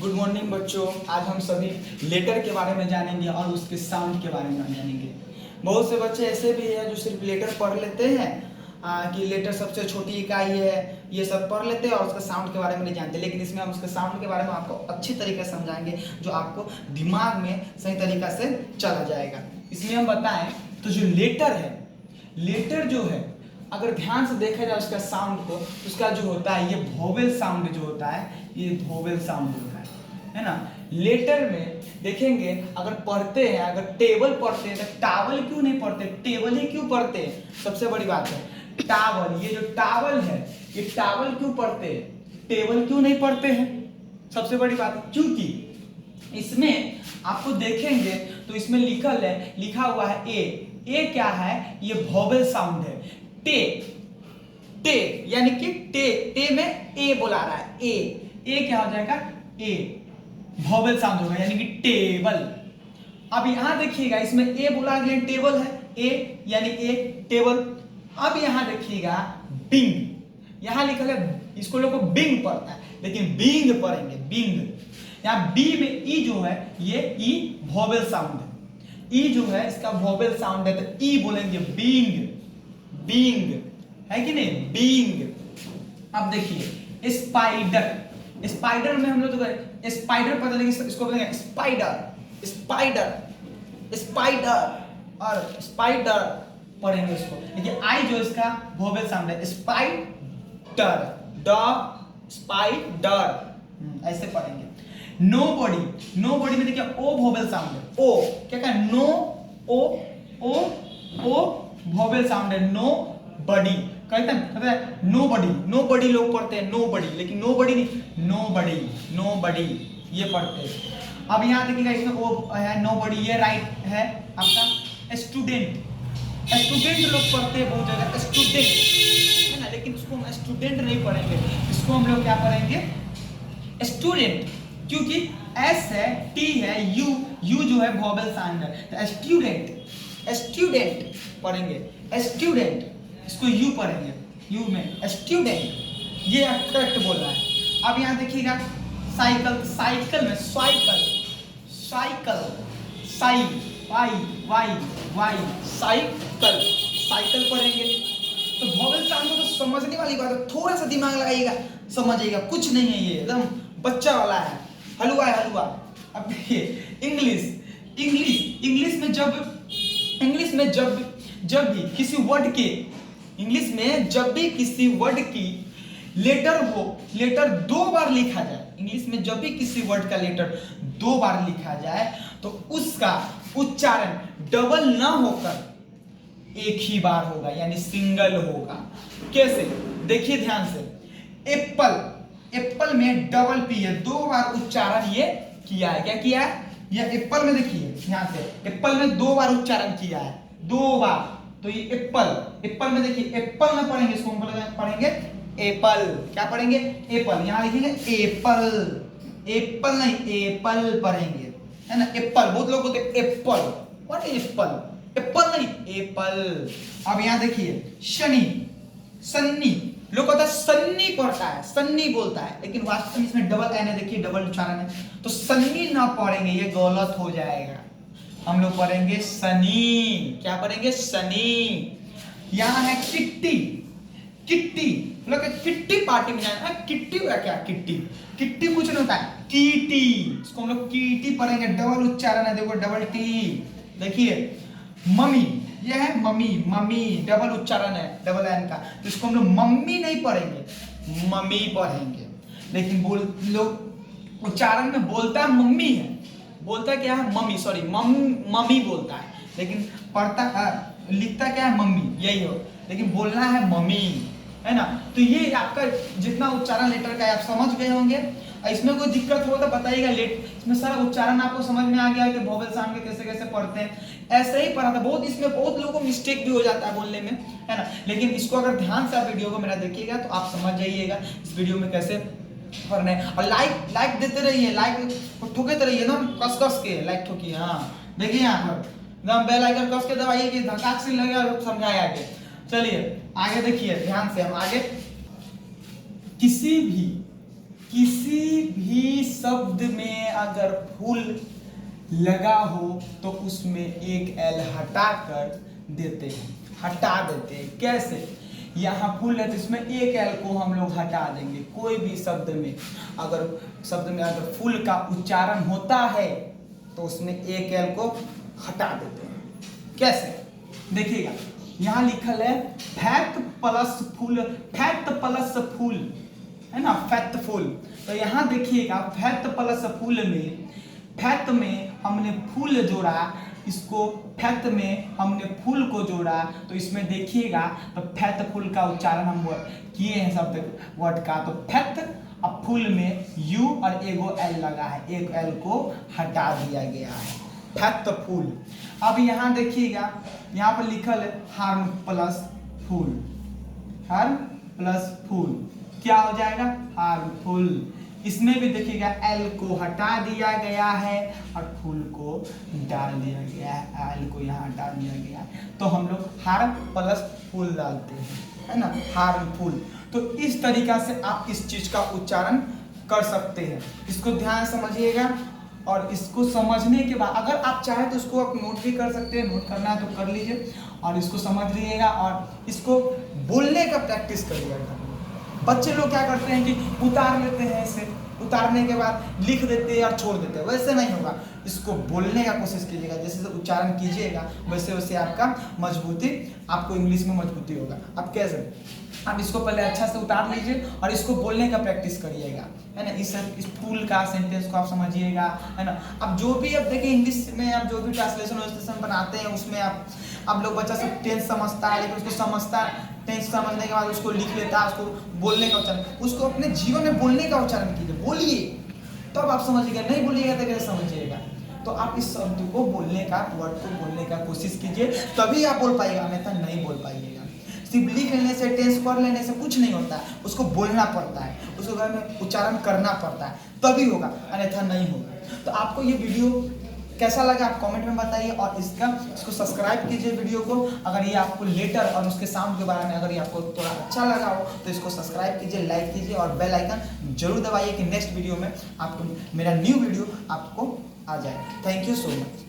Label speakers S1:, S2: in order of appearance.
S1: Good morning बच्चों। आज हम सभी लेटर के बारे में जानेंगे और उसके साउंड के बारे में जानेंगे। बहुत से बच्चे ऐसे भी हैं जो सिर्फ लेटर पढ़ लेते हैं कि लेटर सबसे छोटी इकाई है, ये सब पढ़ लेते हैं और उसके साउंड के बारे में नहीं जानते। लेकिन इसमें हम उसके साउंड के बारे में आपको अच्छी तरीके से समझाएंगे जो आपको दिमाग में सही तरीका से चला जाएगा। इसमें हम बताएं तो जो लेटर है, लेटर जो है अगर ध्यान से देखा जाए उसका साउंड को, उसका जो होता है ये वोवेल साउंड जो होता है, ये वोवेल साउंड होता है ना। लेटर में देखेंगे अगर पढ़ते हैं, अगर टेबल पढ़ते हैं तो टावल क्यों नहीं पढ़ते, टेबल ही क्यों पढ़ते हैं। सबसे बड़ी बात है टावल, ये जो टावल है ये टावल क्यों पढ़ते हैं, टेबल क्यों नहीं पढ़ते हैं। सबसे बड़ी बात है क्योंकि इसमें आपको देखेंगे तो इसमें लिखा हुआ है ए क्या है, ये वोवेल साउंड है। टे यानी कि टे में ए बुला रहा है, ए क्या हो जाएगा, ए वोवेल साउंड होगा यानी कि टेबल। अब यहां देखिएगा इसमें ए बोला गया, टेबल है, ए यानी ए टेबल। अब यहां देखिएगा बिंग, यहां लिखा है, इसको लोग को बिंग पढ़ता है लेकिन बिंग पढ़ेंगे, बिंग। यहां बी में ई जो है ये ई वोवेल साउंड है, ई जो है इसका वोवेल साउंड है तो ई बोलेंगे बिंग, बिंग है कि नहीं, बिंग। अब देखिए स्पाइडर, स्पाइडर में हम लोग तो स्पाइडर पता लगे, इसको बोलेंगे स्पाइडर, स्पाइडर, स्पाइडर और स्पाइडर पढ़ेंगे इसको। देखिए आई जो इसका वोवेल साउंड है, स्पाइडर, ड स्पाइडर, ऐसे पढ़ेंगे। नोबडी, नोबडी में देखिए ओ वोवेल साउंड है, ओ क्या कहा, नो ओ वोवेल साउंड है, नो बडी कहते हैं, पता है नो बडी, नो बडी लोग पढ़ते हैं नो बडी, लेकिन नो बडी नहीं, नो बडी, नो बडी ये पढ़ते हैं। अब यहाँ देखिएगा इसमें वो है नो बडी, ये राइट है आपका। स्टूडेंट, स्टूडेंट लोग पढ़ते हैं बहुत जगह, स्टूडेंट है ना, लेकिन उसको हम स्टूडेंट नहीं पढ़ेंगे, इसको हम लोग क्या पढ़ेंगे, स्टूडेंट। क्योंकि एस है, टी है, यू जो है वोवेल साउंड है तो स्टूडेंट, स्टूडेंट पढ़ेंगे, स्टूडेंट, इसको यू पढ़ेंगे, यू में स्टूडेंट, ये करेक्ट बोल रहा है। अब यहाँ देखिएगा साइकिल, साइकिल में साइकिल, साइकिल, साई Y Y Y cycle, cycle पढ़ेंगे। तो वोवेल साउंड को समझने वाली बात है, थोड़ा सा दिमाग लगाइएगा समझिएगा, कुछ नहीं है ये एकदम बच्चा वाला है, हलवा है हलवा। अब देखिए इंग्लिश, इंग्लिश में जब भी किसी वर्ड के, इंग्लिश में जब भी किसी वर्ड की लेटर दो बार लिखा जाए, इंग्लिश में जब भी किसी वर्ड का लेटर दो बार लिखा जाए तो उसका उच्चारण डबल ना होकर एक ही बार होगा यानी सिंगल होगा। कैसे, देखिए ध्यान से, एप्पल, एप्पल में डबल पी है, दो बार उच्चारण ये किया है, क्या किया है, ये एप्पल में देखिए ध्यान से, एप्पल में दो बार उच्चारण किया है, दो बार। तो ये एप्पल, एप्पल में देखिए एप्पल में पढ़ेंगे, इसको हम पढ़ेंगे एप्पल, क्या पढ़ेंगे, एप्पल। यहाँ लिखेंगे एप्पल, एप्पल नहीं एप्पल पढ़ेंगे, है ना, एप्पल। बहुत लोग बोलते हैं Apple, what is Apple, Apple नहीं एप्पल। अब यहाँ देखिए शनि, सन्नी, लोग कहता है सन्नी पढ़ता है, सन्नी बोलता है, लेकिन वास्तव में इसमें डबल एन है, देखिए डबल उच्चारण है, तो सन्नी ना पढ़ेंगे, ये गलत हो जाएगा। हम लोग पढ़ेंगे सनी, क्या पढ़ेंगे, सनी। यहाँ है किट्टी, किट्टी, लोग किट्टी पार्टी में जाना, किट्टी हुआ क्या, किट्टी, किट्टी कुछ नहीं होता है, कीटी, इसको हम लोग कीटी पढ़ेंगे, डबल उच्चारण है, देखो डबल टी। देखिए मम्मी, ये है मम्मी, मम्मी डबल उच्चारण है, डबल एन का, तो इसको हम लोग मम्मी नहीं पढ़ेंगे, मम्मी पढ़ेंगे। लेकिन लोग उच्चारण में बोलता है मम्मी है, बोलता क्या है मम्मी, सॉरी मम्मी बोलता है, लेकिन पढ़ता लिखता क्या है मम्मी, यही हो, लेकिन बोलना है मम्मी, है ना। तो ये आपका जितना उच्चारण लेटर का है आप समझ गए होंगे। इसमें कोई दिक्कत हो तो बताइएगा, इसमें सारा उच्चारण आपको समझ में आ गया है कि वोवेल साउंड के कैसे कैसे पढ़ते हैं, ऐसे ही पढ़ा था। बहुत इसमें बहुत लोगों को मिस्टेक भी हो जाता है बोलने में, है ना, लेकिन इसको अगर ध्यान से आप वीडियो को मेरा देखिएगा तो आप समझ जाइएगा इस वीडियो में कैसे पढ़ना है। और लाइक देते रहिए, लाइक ठोकेते रहिए ना, कस के लाइक ठोकिए। हाँ देखिए यहाँ पर एकदम बेल आइकन कस के दबाइए कि धकाक से लगे और समझाया आगे। चलिए आगे देखिए ध्यान से, हम आगे किसी भी किसी भी शब्द में अगर फुल लगा हो तो उसमें एक एल हटा कर देते हैं, हटा देते हैं। कैसे? यहाँ फुल है तो इसमें एक एल को हम लोग हटा देंगे। कोई भी शब्द में अगर फुल का उच्चारण होता है तो उसमें एक एल को हटा देते हैं। कैसे? देखिएगा, यहाँ लिखल है fact plus full, fact plus full है ना, फैक्टफुल। तो यहाँ देखिएगा फैक्ट प्लस फुल में, फैक्ट में हमने फुल जोड़ा, इसको फैक्ट में हमने फुल को जोड़ा, तो इसमें देखिएगा तो फैक्टफुल का उच्चारण हम किए हैं शब्द वर्ड का। तो फैक्ट अब फुल में यू और एगो एल लगा है, एक एल को हटा दिया गया है, फैक्टफुल। अब यहाँ देखिएगा, यहाँ पर लिखल है harm plus full, harm plus full क्या हो जाएगा? हार्मफुल। इसमें भी देखिएगा एल को हटा दिया गया है और फुल को डाल दिया गया है, एल को यहाँ हटा दिया गया है, तो हम लोग हार्म प्लस फुल डालते हैं, है ना, हार्मफुल। तो इस तरीका से आप इस चीज का उच्चारण कर सकते हैं। इसको ध्यान समझिएगा, और इसको समझने के बाद अगर आप चाहें तो इसको आप नोट भी कर सकते हैं, नोट करना है तो कर लीजिए, और इसको समझ लीजिएगा और इसको बोलने का प्रैक्टिस करिएगा। बच्चे लोग क्या करते हैं कि उतार लेते हैं, ऐसे उतारने के बाद लिख देते हैं और छोड़ देते हैं, वैसे नहीं होगा। इसको बोलने का कोशिश कीजिएगा, जैसे उच्चारण कीजिएगा वैसे वैसे आपका मजबूती, आपको इंग्लिश में मजबूती होगा। अब कैसे? आप इसको पहले अच्छा से उतार लीजिए और इसको बोलने का प्रैक्टिस करिएगा, है ना। इस फुल का सेंटेंस को आप समझिएगा, है ना। अब जो भी आप देखिए इंग्लिश में आप जो भी ट्रांसलेशन बनाते हैं उसमें आप लोग बच्चा सब टेंस समझता है, लेकिन उसको समझता है, टेंस समझने के बाद उसको लिख लेता है, उसको बोलने का उच्चारण, उसको अपने जीवन में बोलने का उच्चारण कीजिए, बोलिए तब आप समझिएगा, नहीं बोलिएगा तो कैसे समझिएगा। तो आप इस शब्द को बोलने का, वर्ड को बोलने का कोशिश कीजिए, तभी आप बोल पाइएगा, अन्यथा नहीं बोल पाइएगा। सिर्फ लिख लेने से, टेंस पढ़ लेने से कुछ नहीं होता है, उसको बोलना पड़ता है, उसको घर में उच्चारण करना पड़ता है, तभी होगा, अन्यथा नहीं होगा। तो आपको ये वीडियो कैसा लगा आप कमेंट में बताइए, और इसको सब्सक्राइब कीजिए वीडियो को। अगर ये आपको लेटर और उसके साउंड के बारे में अगर ये आपको थोड़ा अच्छा लगा हो तो इसको सब्सक्राइब कीजिए, लाइक कीजिए और बेल आइकन जरूर दबाइए कि नेक्स्ट वीडियो में आपको मेरा न्यू वीडियो आपको आ जाए। Thank you so much.